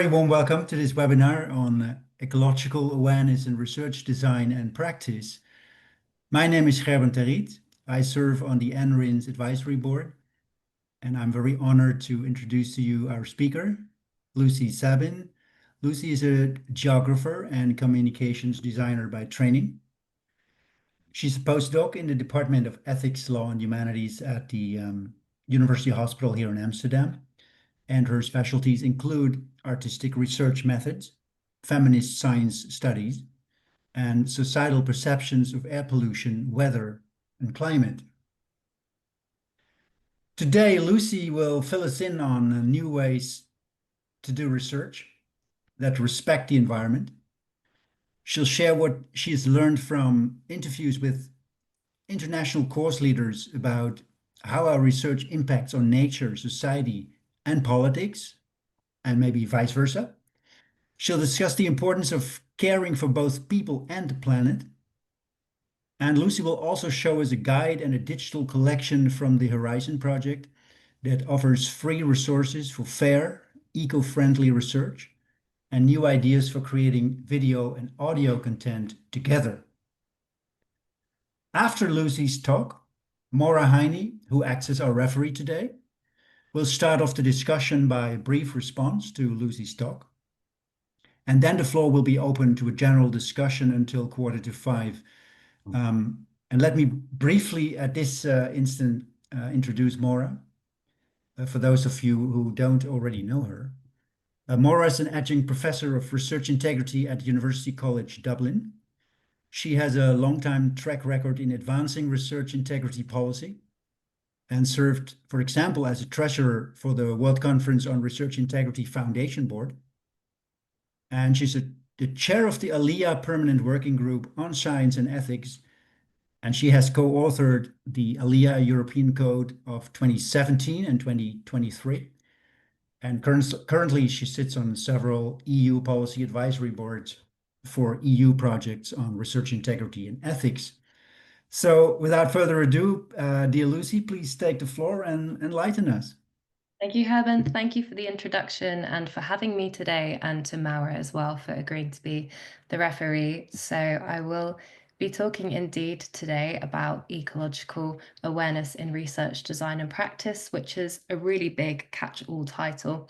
very warm welcome to this webinar on ecological awareness in research design and practice. My name is Gerben Terriet. I serve on the NRIN's advisory board, and I'm very honored to introduce to you our speaker, Lucy Sabin. Lucy is a geographer and communications designer by training. She's a postdoc in the Department of Ethics, Law and Humanities at the University Hospital here in Amsterdam. And her specialties include artistic research methods, feminist science studies, and societal perceptions of air pollution, weather, and climate. Today, Lucy will fill us in on new ways to do research that respect the environment. She'll share what she has learned from interviews with international course leaders about how our research impacts on nature, society, and politics, and maybe vice versa. She'll discuss the importance of caring for both people and the planet. And Lucy will also show us a guide and a digital collection from the Horizon project that offers free resources for fair, eco-friendly research and new ideas for creating video and audio content together. After Lucy's talk, Maura Heine, who acts as our referee today, will start off the discussion by a brief response to Lucy's talk. And then the floor will be open to a general discussion until 4:45. And let me briefly at this instant introduce Maura, for those of you who don't already know her. Maura is an adjunct professor of research integrity at University College Dublin. She has a long-time track record in advancing research integrity policy and served, for example, as a treasurer for the World Conference on Research Integrity Foundation Board. And she's the chair of the ALIA Permanent Working Group on Science and Ethics. And she has co-authored the ALIA European Code of 2017 and 2023. And currently she sits on several EU policy advisory boards for EU projects on research integrity and ethics. So without further ado, dear Lucy, please take the floor and enlighten us. Thank you, Gerben. Thank you for the introduction and for having me today, and to Maura as well for agreeing to be the referee. So I will be talking indeed today about ecological awareness in research, design and practice, which is a really big catch-all title,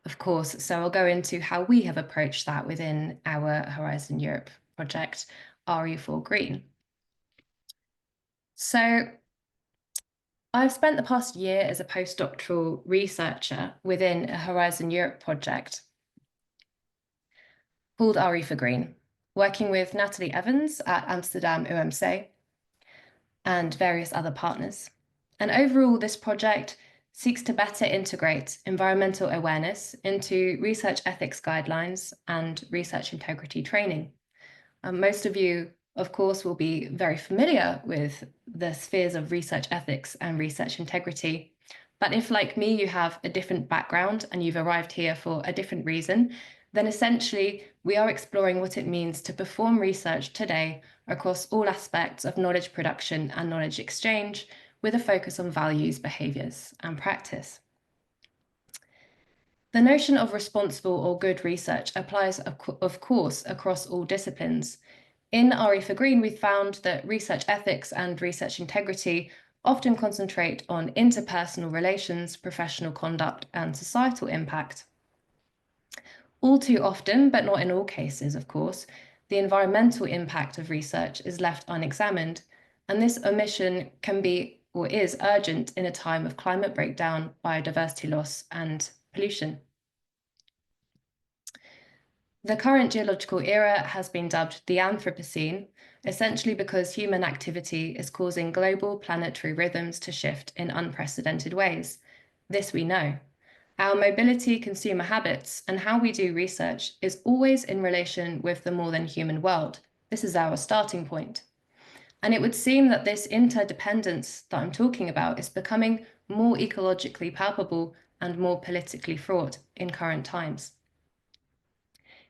of course. So I'll go into how we have approached that within our Horizon Europe project, RE4Green. So I've spent the past year as a postdoctoral researcher within a Horizon Europe project called RE4Green, working with Natalie Evans at Amsterdam UMC and various other partners. And overall, this project seeks to better integrate environmental awareness into research ethics guidelines and research integrity training. Most of you, of course, will be very familiar with the spheres of research ethics and research integrity. But if, like me, you have a different background and you've arrived here for a different reason, then essentially we are exploring what it means to perform research today across all aspects of knowledge production and knowledge exchange, with a focus on values, behaviours and practice. The notion of responsible or good research applies, of course, across all disciplines. In RE4Green, we found that research ethics and research integrity often concentrate on interpersonal relations, professional conduct, and societal impact. All too often, but not in all cases, of course, the environmental impact of research is left unexamined, and this omission can be or is urgent in a time of climate breakdown, biodiversity loss, and pollution. The current geological era has been dubbed the Anthropocene, essentially because human activity is causing global planetary rhythms to shift in unprecedented ways. This we know. Our mobility, consumer habits, and how we do research is always in relation with the more than human world. This is our starting point. And it would seem that this interdependence that I'm talking about is becoming more ecologically palpable and more politically fraught in current times.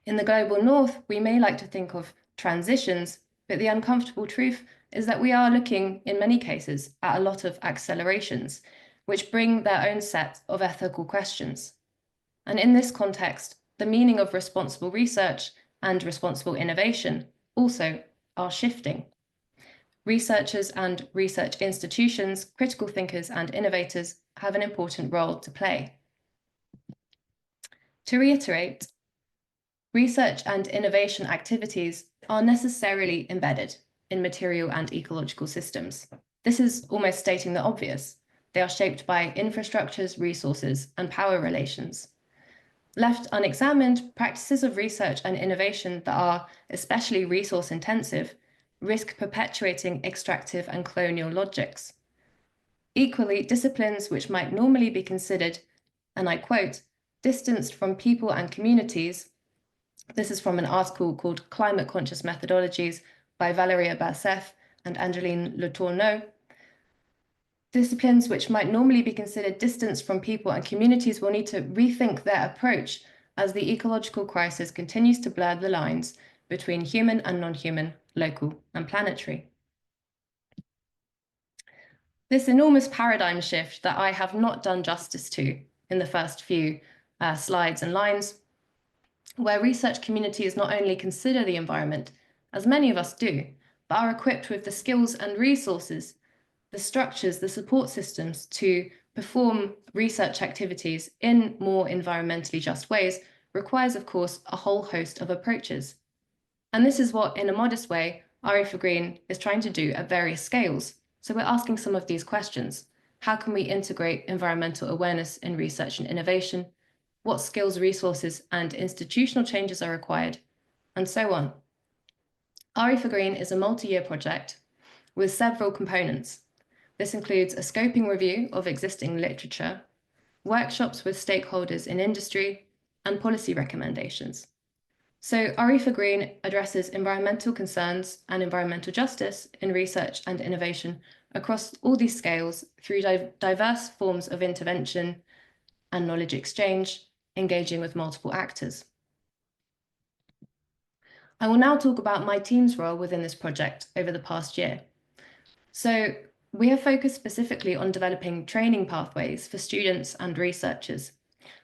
In the global north, we may like to think of transitions, but the uncomfortable truth is that we are looking, in many cases, at a lot of accelerations, which bring their own set of ethical questions. And in this context, the meaning of responsible research and responsible innovation also are shifting. Researchers and research institutions, critical thinkers and innovators have an important role to play. To reiterate, research and innovation activities are necessarily embedded in material and ecological systems. This is almost stating the obvious. They are shaped by infrastructures, resources, and power relations. Left unexamined, practices of research and innovation that are especially resource intensive risk perpetuating extractive and colonial logics. Equally, disciplines which might normally be considered, and I quote, distanced from people and communities. This is from an article called Climate Conscious Methodologies by Valeria Bassef and Angeline Le Tourneau. Disciplines which might normally be considered distanced from people and communities will need to rethink their approach as the ecological crisis continues to blur the lines between human and non-human, local and planetary. This enormous paradigm shift that I have not done justice to in the first few slides and lines, where research communities not only consider the environment, as many of us do, but are equipped with the skills and resources, the structures, the support systems to perform research activities in more environmentally just ways, requires, of course, a whole host of approaches. And this is what, in a modest way, RE4Green is trying to do at various scales. So we're asking some of these questions. How can we integrate environmental awareness in research and innovation? What skills, resources, and institutional changes are required? And so on. RE4Green is a multi-year project with several components. This includes a scoping review of existing literature, workshops with stakeholders in industry, and policy recommendations. So RE4Green addresses environmental concerns and environmental justice in research and innovation across all these scales through diverse forms of intervention and knowledge exchange, engaging with multiple actors. I will now talk about my team's role within this project over the past year. So we have focused specifically on developing training pathways for students and researchers,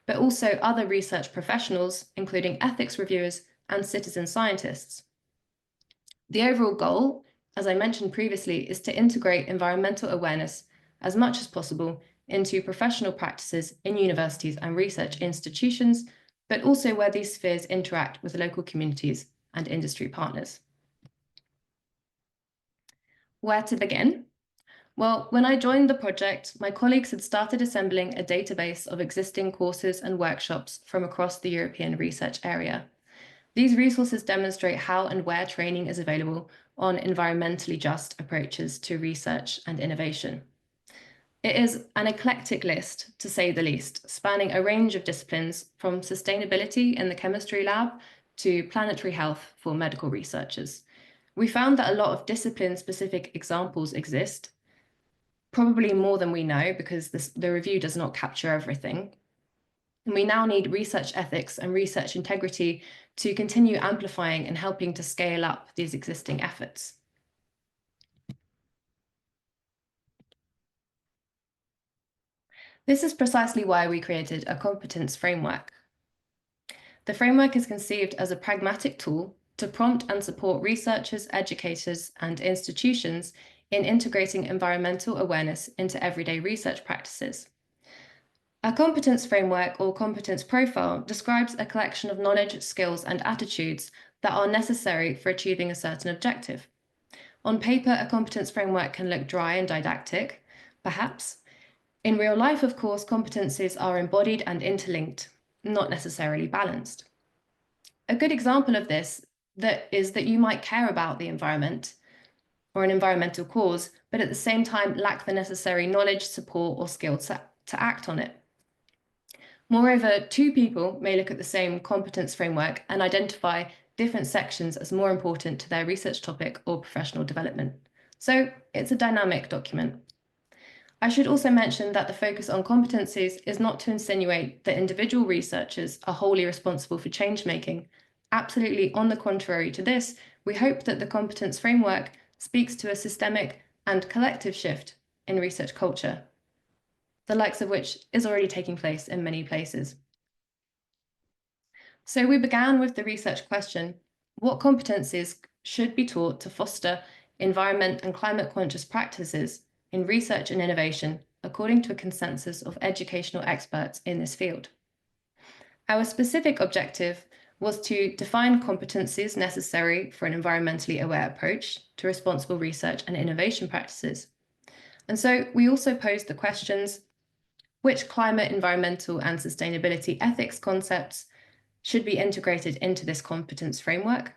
but also other research professionals, including ethics reviewers and citizen scientists. The overall goal, as I mentioned previously, is to integrate environmental awareness as much as possible into professional practices in universities and research institutions, but also where these spheres interact with local communities and industry partners. Where to begin? Well, when I joined the project, my colleagues had started assembling a database of existing courses and workshops from across the European research area. These resources demonstrate how and where training is available on environmentally just approaches to research and innovation. It is an eclectic list, to say the least, spanning a range of disciplines from sustainability in the chemistry lab to planetary health for medical researchers. We found that a lot of discipline-specific examples exist, probably more than we know because the review does not capture everything. And we now need research ethics and research integrity to continue amplifying and helping to scale up these existing efforts. This is precisely why we created a competence framework. The framework is conceived as a pragmatic tool to prompt and support researchers, educators, and institutions in integrating environmental awareness into everyday research practices. A competence framework or competence profile describes a collection of knowledge, skills, and attitudes that are necessary for achieving a certain objective. On paper, a competence framework can look dry and didactic, perhaps. In real life, of course, competencies are embodied and interlinked, not necessarily balanced. A good example of this is that you might care about the environment or an environmental cause, but at the same time lack the necessary knowledge, support, or skill to act on it. Moreover, two people may look at the same competence framework and identify different sections as more important to their research topic or professional development. So it's a dynamic document. I should also mention that the focus on competencies is not to insinuate that individual researchers are wholly responsible for change-making. Absolutely on the contrary to this, we hope that the competence framework speaks to a systemic and collective shift in research culture, the likes of which is already taking place in many places. So we began with the research question: what competencies should be taught to foster environment and climate conscious practices in research and innovation, according to a consensus of educational experts in this field? Our specific objective was to define competencies necessary for an environmentally aware approach to responsible research and innovation practices. And so we also posed the questions: which climate, environmental, and sustainability ethics concepts should be integrated into this competence framework?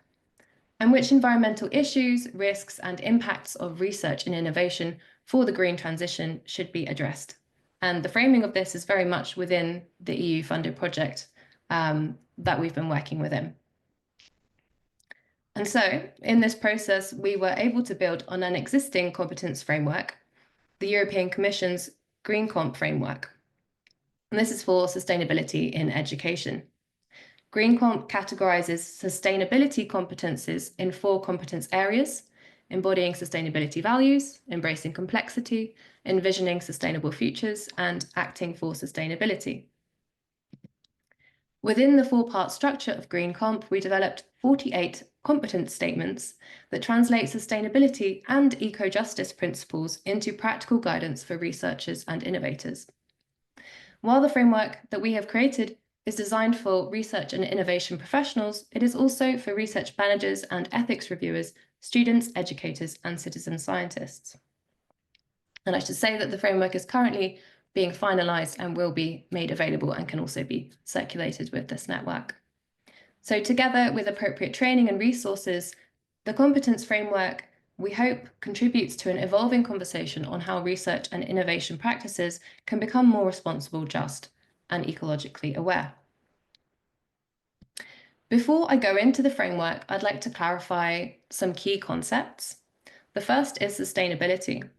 And which environmental issues, risks, and impacts of research and innovation for the green transition should be addressed? And the framing of this is very much within the EU-funded project that we've been working within. And so, in this process, we were able to build on an existing competence framework, the European Commission's Green Comp framework. And this is for sustainability in education. Green Comp categorizes sustainability competences in 4 competence areas: embodying sustainability values, embracing complexity, envisioning sustainable futures, and acting for sustainability. Within the 4-part structure of Green Comp, we developed 48 competence statements that translate sustainability and eco-justice principles into practical guidance for researchers and innovators. While the framework that we have created is designed for research and innovation professionals, it is also for research managers and ethics reviewers, students, educators, and citizen scientists. And I should say that the framework is currently being finalized and will be made available and can also be circulated with this network. So together with appropriate training and resources, the competence framework, we hope, contributes to an evolving conversation on how research and innovation practices can become more responsible, just, and ecologically aware. Before I go into the framework, I'd like to clarify some key concepts. The first is sustainability.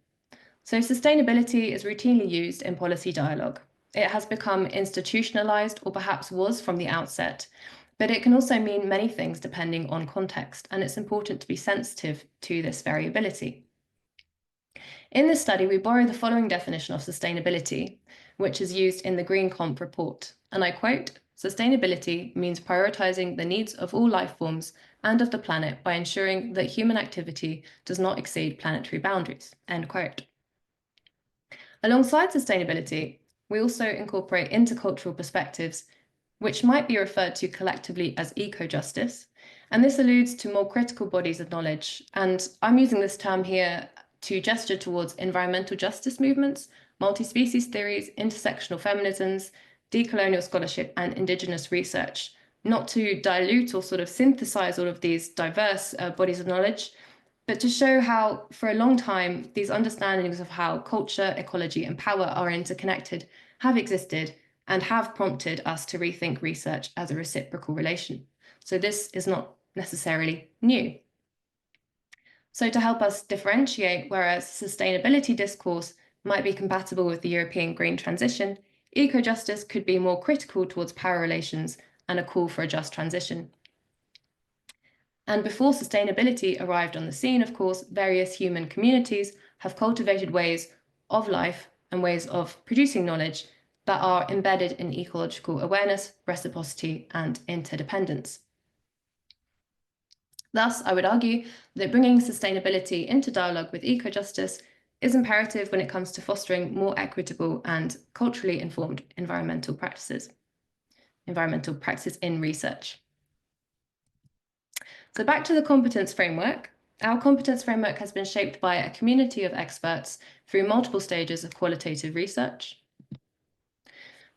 So sustainability is routinely used in policy dialogue. It has become institutionalized, or perhaps was from the outset, but it can also mean many things depending on context, and it's important to be sensitive to this variability. In this study, we borrow the following definition of sustainability, which is used in the Green Comp report, and I quote: "Sustainability means prioritizing the needs of all life forms and of the planet by ensuring that human activity does not exceed planetary boundaries," end quote. Alongside sustainability, we also incorporate intercultural perspectives, which might be referred to collectively as eco-justice, and this alludes to more critical bodies of knowledge. And I'm using this term here to gesture towards environmental justice movements, multi-species theories, intersectional feminisms, decolonial scholarship, and indigenous research, not to dilute or sort of synthesize all of these diverse bodies of knowledge, but to show how, for a long time, these understandings of how culture, ecology, and power are interconnected have existed and have prompted us to rethink research as a reciprocal relation. So this is not necessarily new. So to help us differentiate, whereas sustainability discourse might be compatible with the European green transition, eco-justice could be more critical towards power relations and a call for a just transition. And before sustainability arrived on the scene, of course, various human communities have cultivated ways of life and ways of producing knowledge that are embedded in ecological awareness, reciprocity, and interdependence. Thus, I would argue that bringing sustainability into dialogue with eco-justice is imperative when it comes to fostering more equitable and culturally informed environmental practices in research. So back to the competence framework. Our competence framework has been shaped by a community of experts through multiple stages of qualitative research.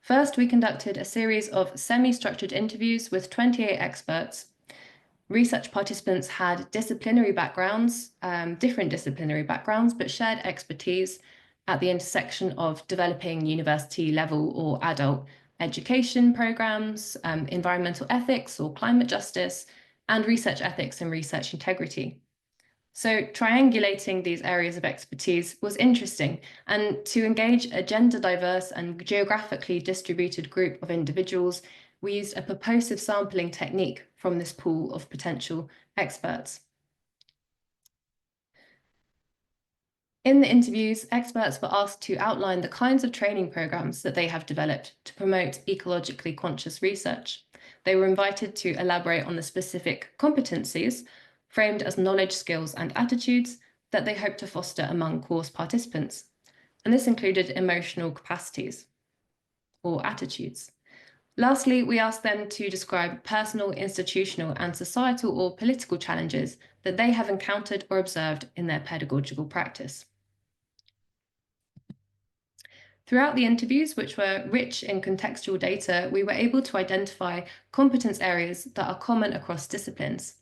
First, we conducted a series of semi-structured interviews with 28 experts. Research participants had disciplinary backgrounds, different disciplinary backgrounds, but shared expertise at the intersection of developing university level or adult education programs, environmental ethics or climate justice, and research ethics and research integrity. So triangulating these areas of expertise was interesting, and to engage a gender diverse and geographically distributed group of individuals, we used a purposive sampling technique from this pool of potential experts. In the interviews, experts were asked to outline the kinds of training programs that they have developed to promote ecologically conscious research. they were invited to elaborate on the specific competencies, framed as knowledge, skills, and attitudes that they hope to foster among course participants. And this included emotional capacities or attitudes. Lastly, we asked them to describe personal, institutional, and societal or political challenges that they have encountered or observed in their pedagogical practice. Throughout the interviews, which were rich in contextual data, we were able to identify competence areas that are common across disciplines.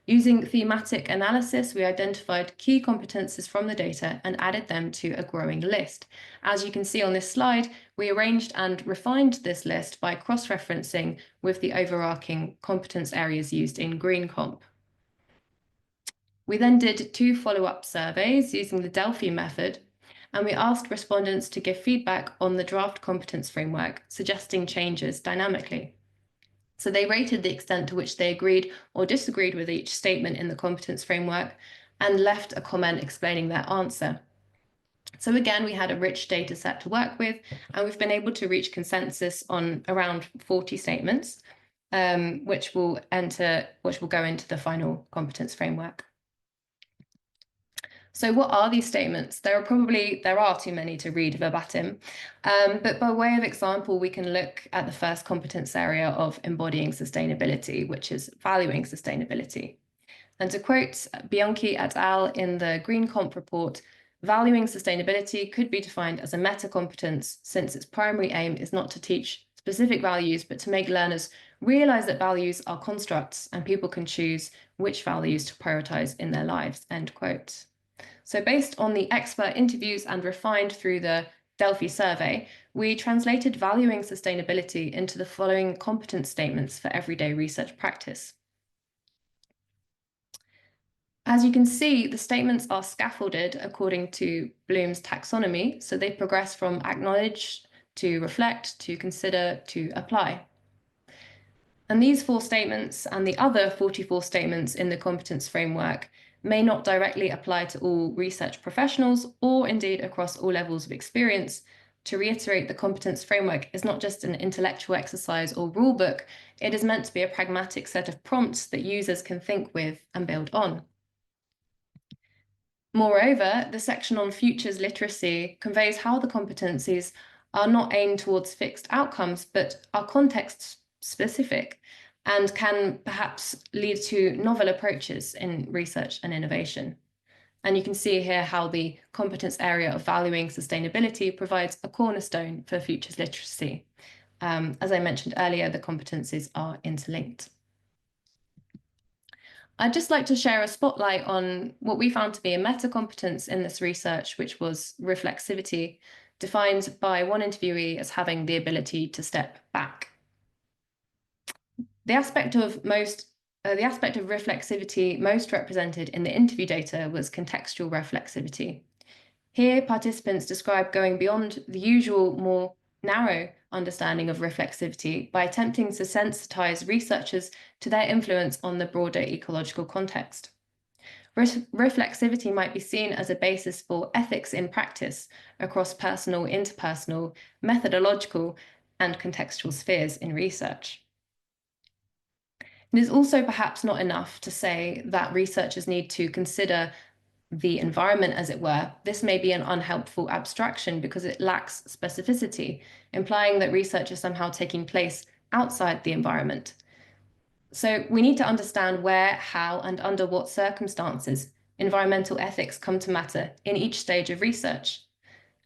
Using thematic analysis, we identified key competences from the data and added them to a growing list. As you can see on this slide, we arranged and refined this list by cross-referencing with the overarching competence areas used in Green Comp. We then did 2 follow-up surveys using the Delphi method, and we asked respondents to give feedback on the draft competence framework, suggesting changes dynamically. So they rated the extent to which they agreed or disagreed with each statement in the competence framework and left a comment explaining their answer. So again, we had a rich data set to work with, and we've been able to reach consensus on around 40 statements, which will go into the final competence framework. So what are these statements? There are too many to read verbatim, but by way of example, we can look at the first competence area of embodying sustainability, which is valuing sustainability. And to quote Bianchi et al. In the Green Comp report, valuing sustainability could be defined as a meta-competence, since its primary aim is not to teach specific values, but to make learners realize that values are constructs and people can choose which values to prioritize in their lives, end quote. So based on the expert interviews and refined through the Delphi survey, we translated valuing sustainability into the following competence statements for everyday research practice. As you can see, the statements are scaffolded according to Bloom's taxonomy, so they progress from acknowledge to reflect to consider to apply. And these 4 statements and the other 44 statements in the competence framework may not directly apply to all research professionals or indeed across all levels of experience. To reiterate, the competence framework is not just an intellectual exercise or rulebook, it is meant to be a pragmatic set of prompts that users can think with and build on. Moreover, the section on futures literacy conveys how the competencies are not aimed towards fixed outcomes, but are context specific and can perhaps lead to novel approaches in research and innovation. And you can see here how the competence area of valuing sustainability provides a cornerstone for futures literacy. As I mentioned earlier, the competencies are interlinked. I'd just like to share a spotlight on what we found to be a meta-competence in this research, which was reflexivity, defined by one interviewee as having the ability to step back. The aspect of reflexivity most represented in the interview data was contextual reflexivity. Here, participants describe going beyond the usual, more narrow understanding of reflexivity by attempting to sensitize researchers to their influence on the broader ecological context. Reflexivity might be seen as a basis for ethics in practice across personal, interpersonal, methodological, and contextual spheres in research. It is also perhaps not enough to say that researchers need to consider the environment, as it were. This may be an unhelpful abstraction because it lacks specificity, implying that research is somehow taking place outside the environment. So we need to understand where, how, and under what circumstances environmental ethics come to matter in each stage of research.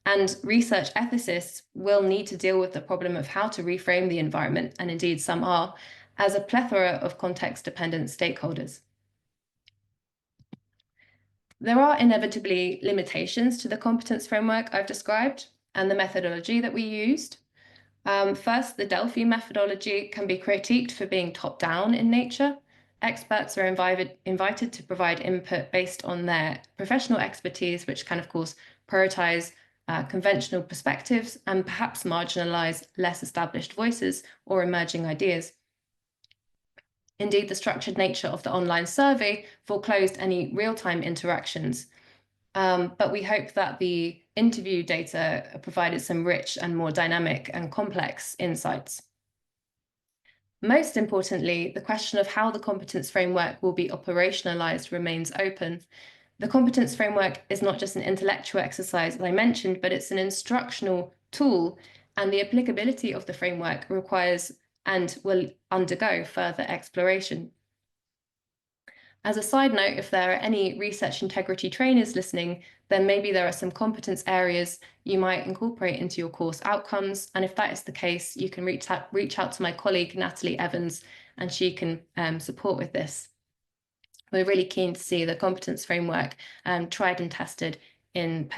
And research ethicists will need to deal with the problem of how to reframe the environment, and indeed some are, as a plethora of context-dependent stakeholders. There are inevitably limitations to the competence framework I've described and the methodology that we used. First, the Delphi methodology can be critiqued for being top-down in nature. Experts are invited to provide input based on their professional expertise, which can, of course, prioritize conventional perspectives and perhaps marginalize less established voices or emerging ideas. Indeed, the structured nature of the online survey foreclosed any real-time interactions. But we hope that the interview data provided some rich and more dynamic and complex insights. Most importantly, the question of how the competence framework will be operationalized remains open. The competence framework is not just an intellectual exercise, as I mentioned, but it's an instructional tool, and the applicability of the framework requires and will undergo further exploration. As a side note, if there are any research integrity trainers listening, then maybe there are some competence areas you might incorporate into your course outcomes. And if that is the case, you can reach out to my colleague, Natalie Evans, and she can support with this. We're really keen to see the competence framework tried and tested in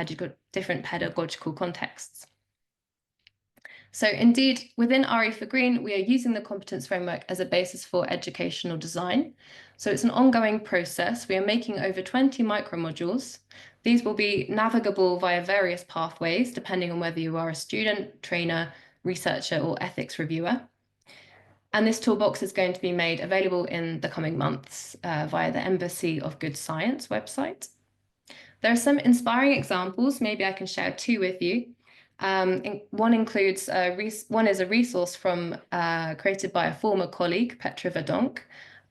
different pedagogical contexts. So indeed, within RE for Green, we are using the competence framework as a basis for educational design. So it's an ongoing process. We are making over 20 micromodules. These will be navigable via various pathways, depending on whether you are a student, trainer, researcher, or ethics reviewer. And this toolbox is going to be made available in the coming months via the Embassy of Good Science website. There are some inspiring examples. Maybe I can share two with you. One includes one is a resource from created by a former colleague, Petra Verdonk.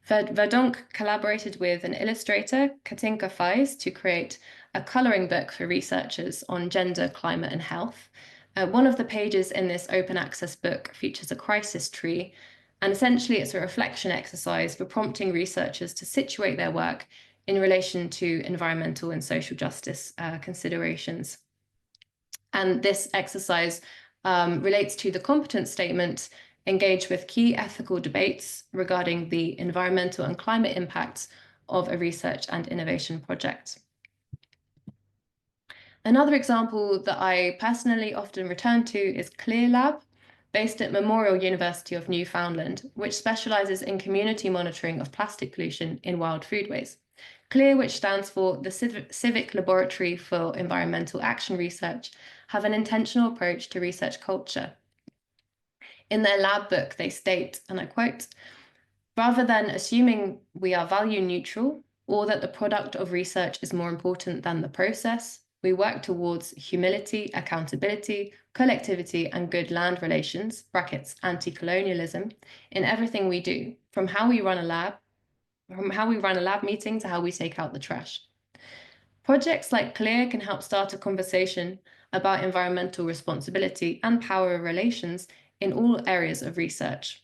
Verdonk collaborated with an illustrator, Katinka Faiz, to create a colouring book for researchers on gender, climate, and health. One of the pages in this open access book features a crisis tree, and essentially it's a reflection exercise for prompting researchers to situate their work in relation to environmental and social justice considerations. And this exercise relates to the competence statement, engage with key ethical debates regarding the environmental and climate impacts of a research and innovation project. Another example that I personally often return to is Clear Lab, based at Memorial University of Newfoundland, which specialises in community monitoring of plastic pollution in wild foodways. CLEAR, which stands for the Civic Laboratory for Environmental Action Research, have an intentional approach to research culture. In their lab book, they state, and I quote, "Rather than assuming we are value neutral or that the product of research is more important than the process, we work towards humility, accountability, collectivity, and good land relations, brackets, anti-colonialism, in everything we do, from how we run a lab meeting to how we take out the trash." Projects like CLEAR can help start a conversation about environmental responsibility and power relations in all areas of research.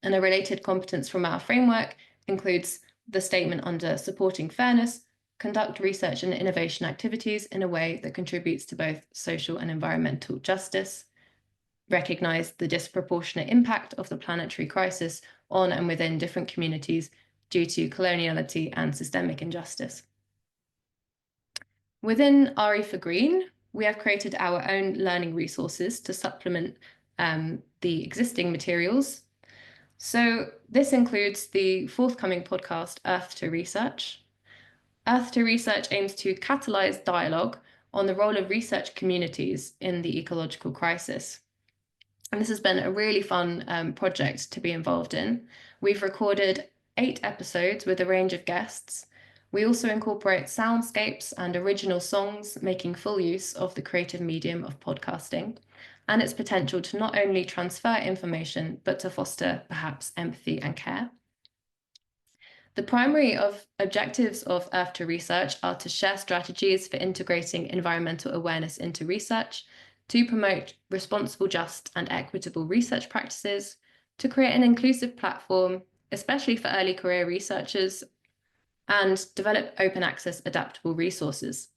And a related competence from our framework includes the statement under supporting fairness, conduct research and innovation activities in a way that contributes to both social and environmental justice, recognize the disproportionate impact of the planetary crisis on and within different communities due to coloniality and systemic injustice. Within RE for Green, we have created our own learning resources to supplement the existing materials. So this includes the forthcoming podcast, Earth to Research. Earth to Research aims to catalyze dialogue on the role of research communities in the ecological crisis. And this has been a really fun project to be involved in. We've recorded 8 episodes with a range of guests. We also incorporate soundscapes and original songs, making full use of the creative medium of podcasting and its potential to not only transfer information, but to foster perhaps empathy and care. The primary objectives of Earth to Research are to share strategies for integrating environmental awareness into research, to promote responsible, just, and equitable research practices, to create an inclusive platform, especially for early career researchers, and develop open access adaptable resources.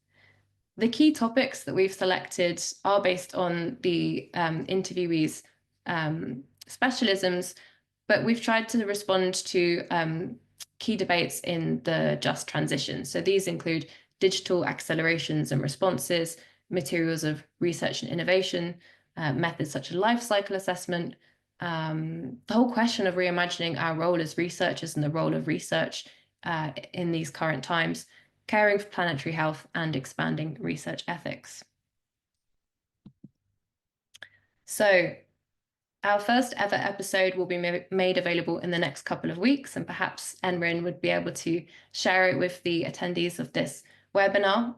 The key topics that we've selected are based on the interviewees' specialisms, but we've tried to respond to key debates in the just transition. So these include digital accelerations and responses, materials of research and innovation, methods such as life cycle assessment, the whole question of reimagining our role as researchers and the role of research in these current times, caring for planetary health, and expanding research ethics. So our first ever episode will be made available in the next couple of weeks, and perhaps NRIN would be able to share it with the attendees of this webinar.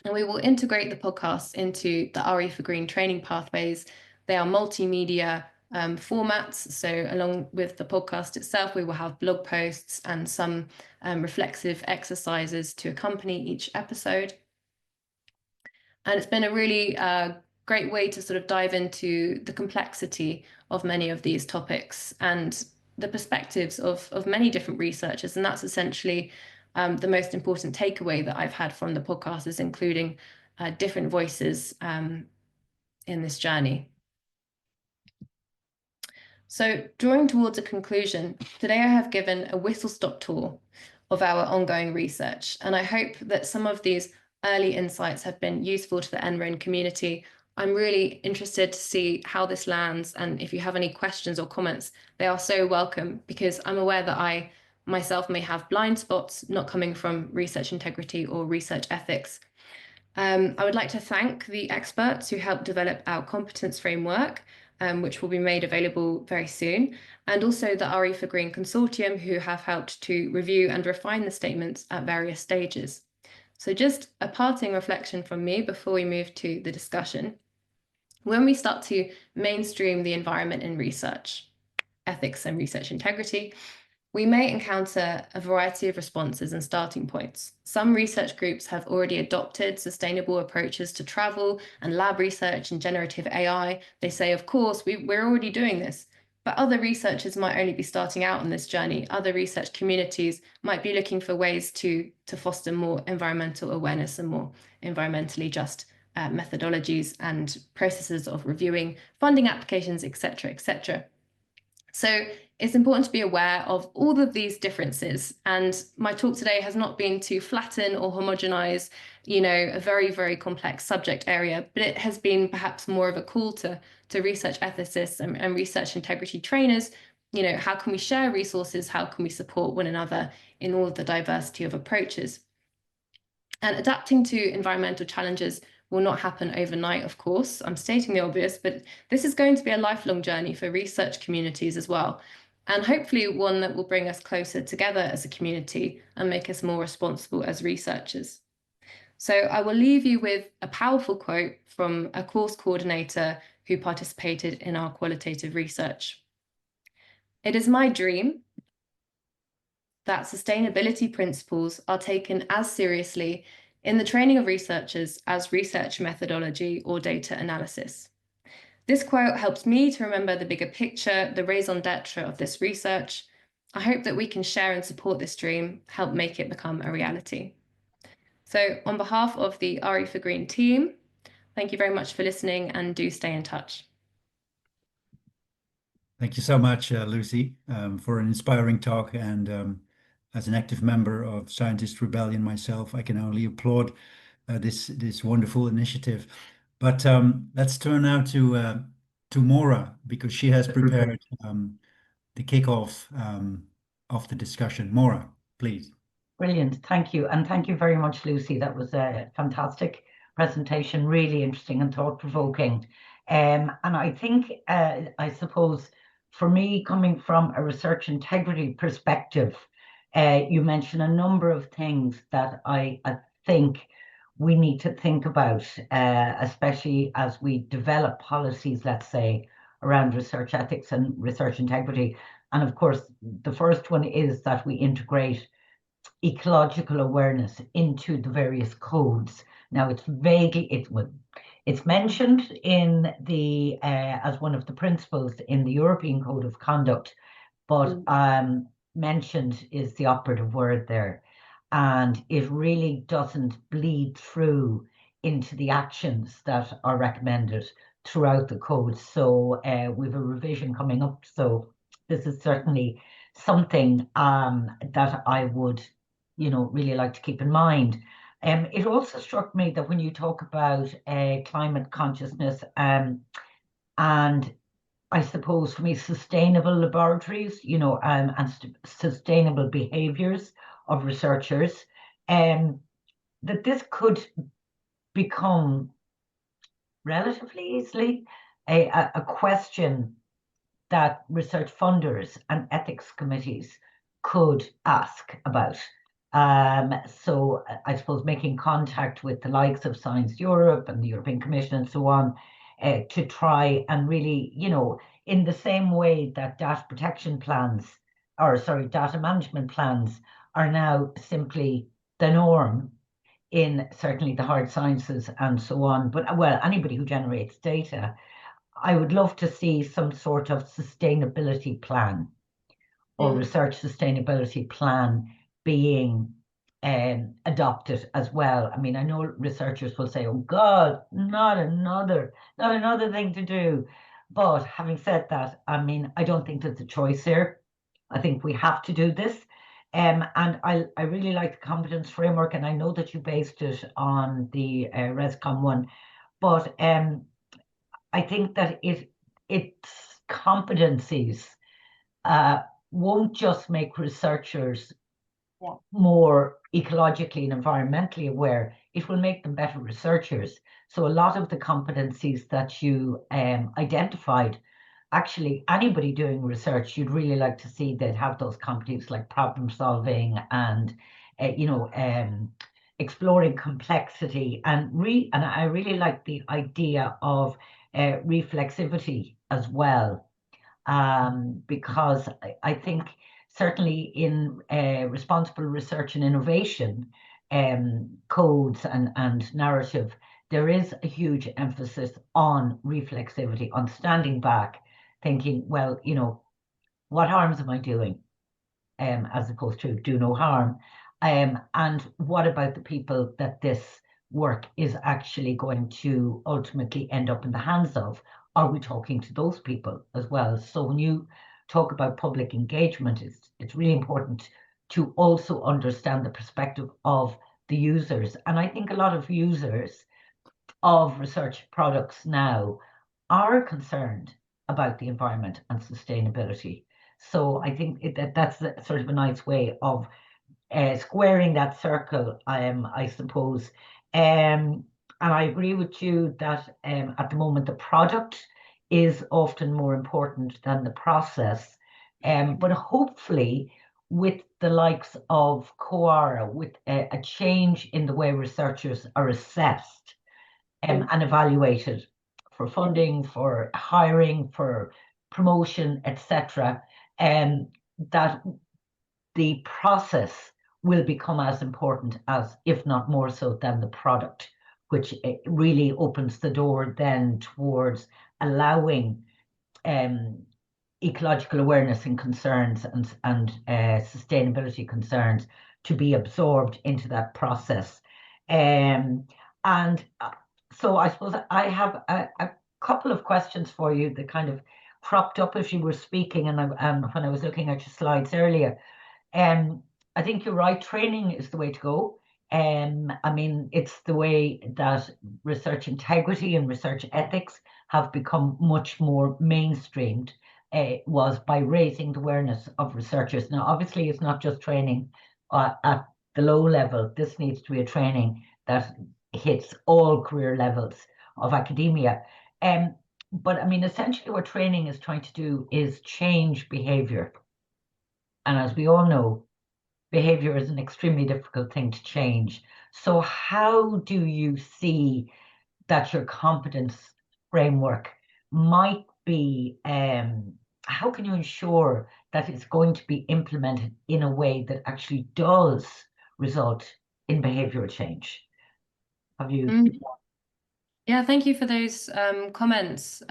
And we will integrate the podcasts into the RE for Green training pathways. They are multimedia formats. So along with the podcast itself, we will have blog posts and some reflexive exercises to accompany each episode. And it's been a really great way to sort of dive into the complexity of many of these topics and the perspectives of many different researchers. And that's essentially the most important takeaway that I've had from the podcast, is including different voices in this journey. So drawing towards a conclusion, today I have given a whistle-stop tour of our ongoing research, and I hope that some of these early insights have been useful to the NRIN community. I'm really interested to see how this lands, and if you have any questions or comments, they are so welcome, because I'm aware that I myself may have blind spots not coming from research integrity or research ethics. I would like to thank the experts who helped develop our competence framework, which will be made available very soon, and also the RE for Green Consortium, who have helped to review and refine the statements at various stages. So just a parting reflection from me before we move to the discussion. When we start to mainstream the environment in research, ethics and research integrity, we may encounter a variety of responses and starting points. Some research groups have already adopted sustainable approaches to travel and lab research and generative AI. They say, of course, we're already doing this. But other researchers might only be starting out on this journey. Other research communities might be looking for ways to foster more environmental awareness and more environmentally just methodologies and processes of reviewing funding applications, etc., etc. So it's important to be aware of all of these differences. And my talk today has not been to flatten or homogenize, a very, very complex subject area, but it has been perhaps more of a call to research ethicists and research integrity trainers. How can we share resources? How can we support one another in all of the diversity of approaches? And adapting to environmental challenges will not happen overnight, of course. I'm stating the obvious, but this is going to be a lifelong journey for research communities as well, and hopefully one that will bring us closer together as a community and make us more responsible as researchers. So I will leave you with a powerful quote from a course coordinator who participated in our qualitative research. "It is my dream that sustainability principles are taken as seriously in the training of researchers as research methodology or data analysis." This quote helps me to remember the bigger picture, the raison d'etre of this research. I hope that we can share and support this dream, help make it become a reality. So on behalf of the RE for Green team, thank you very much for listening, and do stay in touch. Thank you so much, Lucy, for an inspiring talk. And as an active member of Scientist Rebellion myself, I can only applaud this wonderful initiative. But let's turn now to Maura, because she has prepared the kickoff of the discussion. Maura, please. Brilliant. Thank you. And thank you very much, Lucy. That was a fantastic presentation, really interesting and thought-provoking. And I think, I suppose, for me, coming from a research integrity perspective, you mentioned a number of things that I think we need to think about, especially as we develop policies, let's say, around research ethics and research integrity. And of course, the first one is that we integrate ecological awareness into the various codes. Now, it's vaguely, it's mentioned in the as one of the principles in the European Code of Conduct, but mentioned is the operative word there, and it really doesn't bleed through into the actions that are recommended throughout the code. So we have a revision coming up, so this is certainly something that I would really like to keep in mind. It also struck me that when you talk about climate consciousness and I suppose for me sustainable laboratories, and sustainable behaviors of researchers, that this could become relatively easily a question that research funders and ethics committees could ask about. So I suppose making contact with the likes of Science Europe and the European Commission and so on, to try and really, in the same way that data protection plans, or sorry, data management plans are now simply the norm in certainly the hard sciences and so on, but well, anybody who generates data, I would love to see some sort of sustainability plan or research sustainability plan being adopted as well. I mean, I know researchers will say, "Oh God, not another thing to do." But having said that, I mean, I don't think there's a choice here. I think we have to do this. And I really like the competence framework, and I know that you based it on the ResCom one, but I think that its competencies won't just make researchers more ecologically and environmentally aware, it will make them better researchers. So a lot of the competencies that you identified, actually anybody doing research, you'd really like to see they'd have those competencies like problem solving and, exploring complexity and I really like the idea of reflexivity as well, because I think certainly in responsible research and innovation codes and narrative, there is a huge emphasis on reflexivity, on standing back, thinking, well, what harms am I doing? As opposed to do no harm. And what about the people that this work is actually going to ultimately end up in the hands of? Are we talking to those people as well? So when you talk about public engagement, it's really important to also understand the perspective of the users. And I think a lot of users of research products now are concerned about the environment and sustainability. So I think that's sort of a nice way of squaring that circle, I suppose. And I agree with you that at the moment the product is often more important than the process. But hopefully, with the likes of COARA, with a change in the way researchers are assessed and evaluated for funding, for hiring, for promotion, etc., that the process will become as important as, if not more so, than the product, which really opens the door then towards allowing ecological awareness and concerns and sustainability concerns to be absorbed into that process. And so I suppose I have a couple of questions for you that kind of cropped up as you were speaking and when I was looking at your slides earlier. I think you're right, training is the way to go. I mean, it's the way that research integrity and research ethics have become much more mainstreamed, was by raising the awareness of researchers. Now, obviously, it's not just training at the low level. This needs to be a training that hits all career levels of academia. But I mean, essentially what training is trying to do is change behavior. And as we all know, behavior is an extremely difficult thing to change. So how do you see that your competence framework might be, how can you ensure that it's going to be implemented in a way that actually does result in behavioral change? Have you? Yeah, thank you for those comments.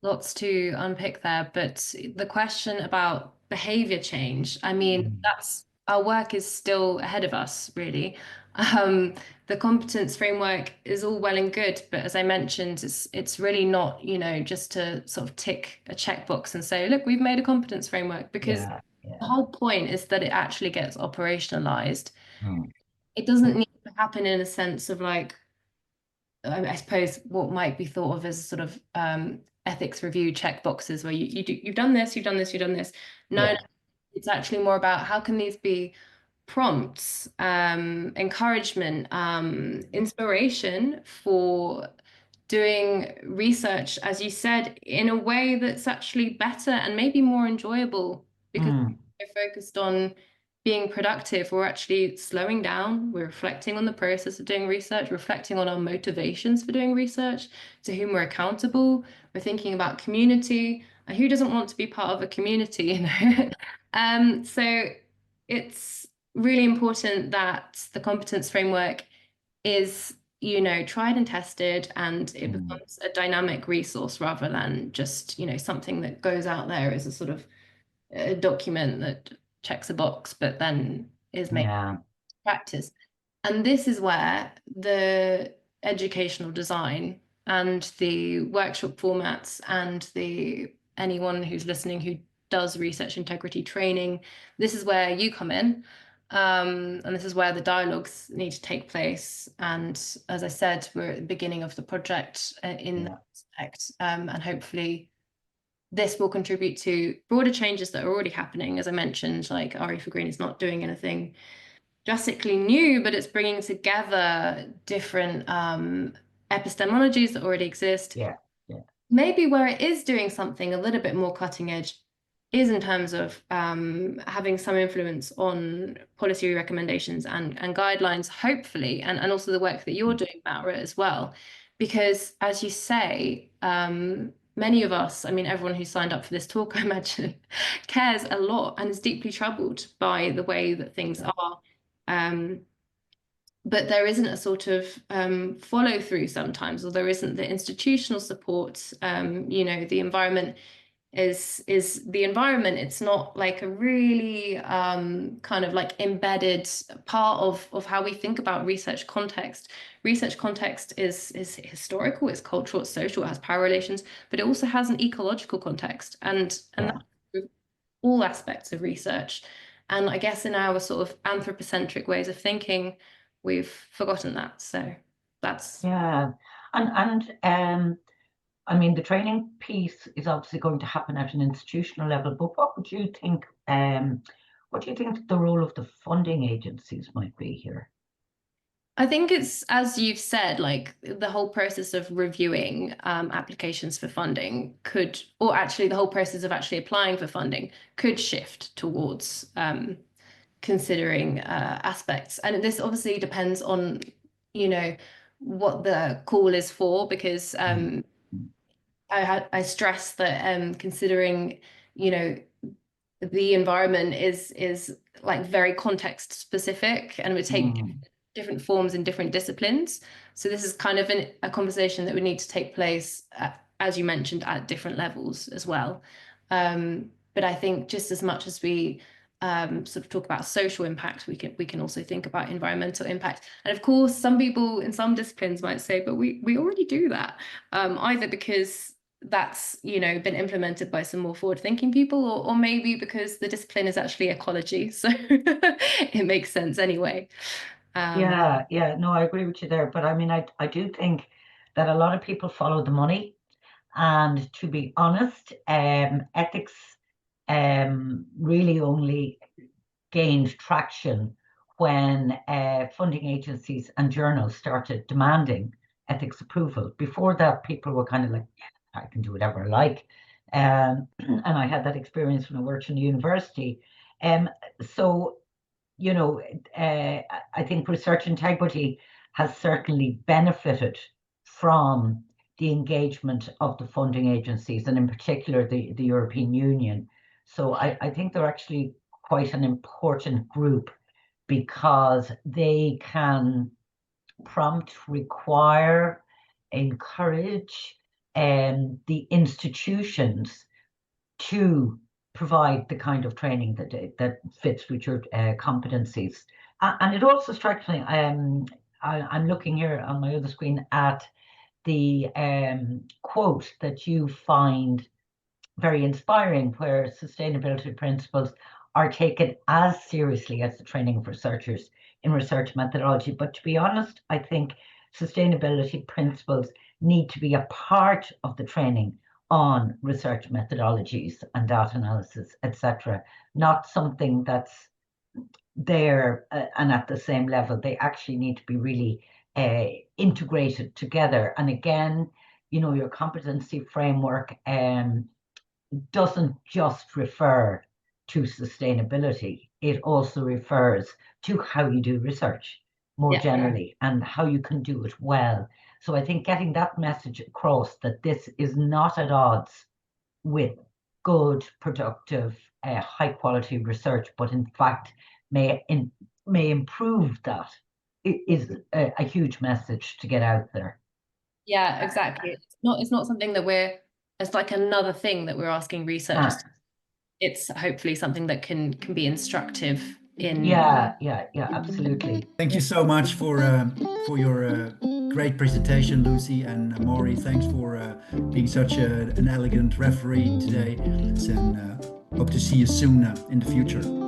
Lots to unpick there, but the question about behavior change, I mean, that's our work is still ahead of us, really. The competence framework is all well and good, but as I mentioned, it's really not, just to sort of tick a checkbox and say, look, we've made a competence framework, because the whole point is that it actually gets operationalized. It doesn't need to happen in a sense of like, I suppose what might be thought of as sort of ethics review check boxes where you've done this, you've done this, you've done this. No, it's actually more about how can these be prompts, encouragement, inspiration for doing research, as you said, in a way that's actually better and maybe more enjoyable, because we're focused on being productive, we're actually slowing down. We're reflecting on the process of doing research, reflecting on our motivations for doing research, to whom we're accountable. We're thinking about community, and who doesn't want to be part of a community, you know? So it's really important that the competence framework is, you know, tried and tested, and it becomes a dynamic resource rather than just, you know, something that goes out there as a sort of a document that checks a box, but then is made practice. And this is where the educational design and the workshop formats and the anyone who's listening who does research integrity training, this is where you come in. And this is where the dialogues need to take place. And as I said, we're at the beginning of the project in that aspect, and hopefully this will contribute to broader changes that are already happening. As I mentioned, like RE for Green is not doing anything drastically new, but it's bringing together different epistemologies that already exist. Yeah. Maybe where it is doing something a little bit more cutting edge is in terms of having some influence on policy recommendations and guidelines, hopefully, and also the work that you're doing, Maura, as well. Because as you say, many of us, I mean, everyone who signed up for this talk, I imagine, cares a lot and is deeply troubled by the way that things are. But there isn't a sort of follow through sometimes, or there isn't the institutional support. You know, the environment is the environment. It's not like a really kind of like embedded part of how we think about research context. Research context is historical, it's cultural, it's social, it has power relations, but it also has an ecological context, and that's all aspects of research. And I guess in our sort of anthropocentric ways of thinking, we've forgotten that. So that's I mean, the training piece is obviously going to happen at an institutional level, but what do you think the role of the funding agencies might be here? I think it's, as you've said, like the whole process of reviewing applications for funding could, or actually the whole process of actually applying for funding could shift towards considering aspects. And this obviously depends on, you know, what the call is for, because I stress that considering, you know, the environment is like very context specific and would take different forms in different disciplines. So this is kind of a conversation that would need to take place, as you mentioned, at different levels as well. But I think just as much as we sort of talk about social impact, we can also think about environmental impact. And of course, some people in some disciplines might say, but we already do that, either because that's, you know, been implemented by some more forward-thinking people, or maybe because the discipline is actually ecology, so it makes sense anyway. No, I agree with you there. But I mean, I do think that a lot of people follow the money, and to be honest, ethics really only gained traction when funding agencies and journals started demanding ethics approval. Before that, people were kind of like, I can do whatever I like. And I had that experience when I worked in a university. So, you know, I think research integrity has certainly benefited from the engagement of the funding agencies, and in particular the European Union. So I think they're actually quite an important group, because they can prompt, require, encourage the institutions to provide the kind of training that fits with your competencies. And it also strikes me, I'm looking here on my other screen at the quote that you find very inspiring, where sustainability principles are taken as seriously as the training of researchers in research methodology. But to be honest, I think sustainability principles need to be a part of the training on research methodologies and data analysis, etc., not something that's there and at the same level. They actually need to be really integrated together. And again, you know, your competency framework doesn't just refer to sustainability. it also refers to how you do research more generally and how you can do it well. So I think getting that message across that this is not at odds with good, productive, high quality research, but in fact may improve that is a huge message to get out there. Yeah, exactly. It's not something that it's like another thing that we're asking researchers. It's hopefully something that can be instructive in. Yeah, absolutely. Thank you so much for your great presentation, Lucy, and Maury. Thanks for being such an elegant referee today, and hope to see you soon in the future.